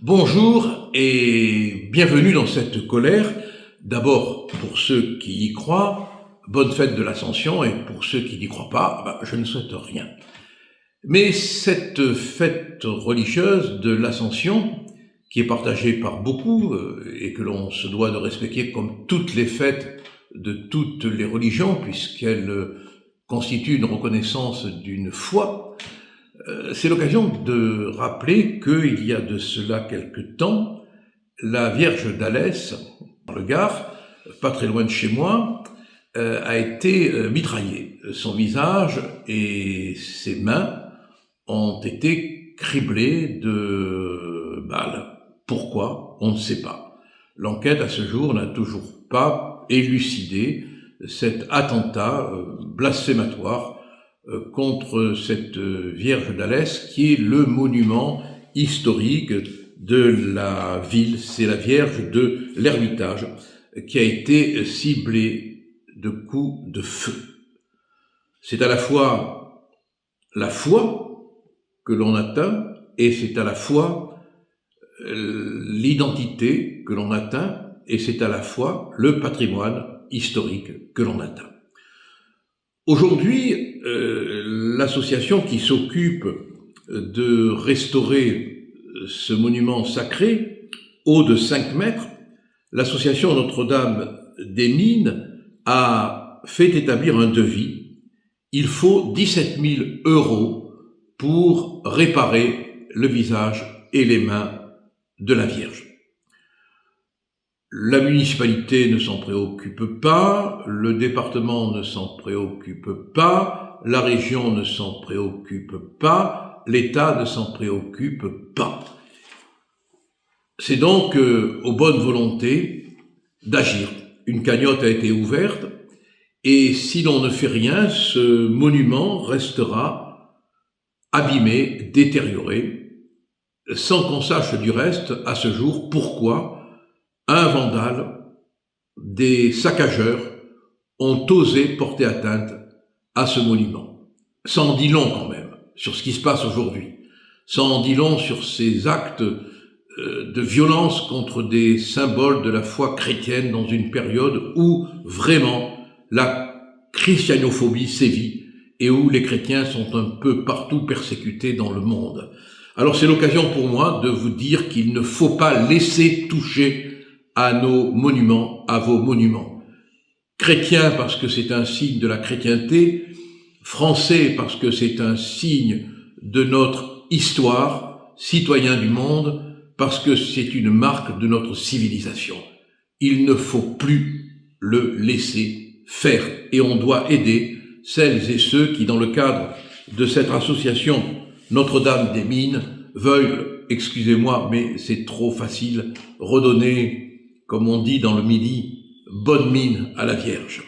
Bonjour et bienvenue dans cette colère. D'abord, pour ceux qui y croient, bonne fête de l'Ascension, et pour ceux qui n'y croient pas, je ne souhaite rien. Mais cette fête religieuse de l'Ascension, qui est partagée par beaucoup et que l'on se doit de respecter comme toutes les fêtes de toutes les religions, puisqu'elle constitue une reconnaissance d'une foi, c'est l'occasion de rappeler qu'il y a de cela quelque temps, la Vierge d'Alès, dans le Gard, pas très loin de chez moi, a été mitraillée. Son visage et ses mains ont été criblés de balles. Pourquoi? On ne sait pas. L'enquête à ce jour n'a toujours pas élucidé cet attentat blasphématoire contre cette Vierge d'Alès, qui est le monument historique de la ville. C'est la Vierge de l'Ermitage, qui a été ciblée de coups de feu. C'est à la fois la foi que l'on atteint, et c'est à la fois l'identité que l'on atteint, et c'est à la fois le patrimoine historique que l'on atteint. Aujourd'hui, l'association qui s'occupe de restaurer ce monument sacré, haut de 5 mètres, l'association Notre-Dame des Mines, a fait établir un devis. Il faut 17 000 € pour réparer le visage et les mains de la Vierge. La municipalité ne s'en préoccupe pas, le département ne s'en préoccupe pas, la région ne s'en préoccupe pas, l'État ne s'en préoccupe pas. C'est donc aux bonnes volontés d'agir. Une cagnotte a été ouverte et si l'on ne fait rien, ce monument restera abîmé, détérioré, sans qu'on sache du reste à ce jour pourquoi un vandale, des saccageurs ont osé porter atteinte à ce monument. Ça en dit long quand même sur ce qui se passe aujourd'hui. Ça en dit long sur ces actes de violence contre des symboles de la foi chrétienne dans une période où vraiment la christianophobie sévit et où les chrétiens sont un peu partout persécutés dans le monde. Alors c'est l'occasion pour moi de vous dire qu'il ne faut pas laisser toucher à nos monuments, à vos monuments. Chrétiens parce que c'est un signe de la chrétienté, français parce que c'est un signe de notre histoire, citoyens du monde parce que c'est une marque de notre civilisation. Il ne faut plus le laisser faire et on doit aider celles et ceux qui, dans le cadre de cette association Notre-Dame des Mines, veulent, excusez-moi, mais c'est trop facile, redonner, comme on dit dans le Midi, bonne mine à la Vierge.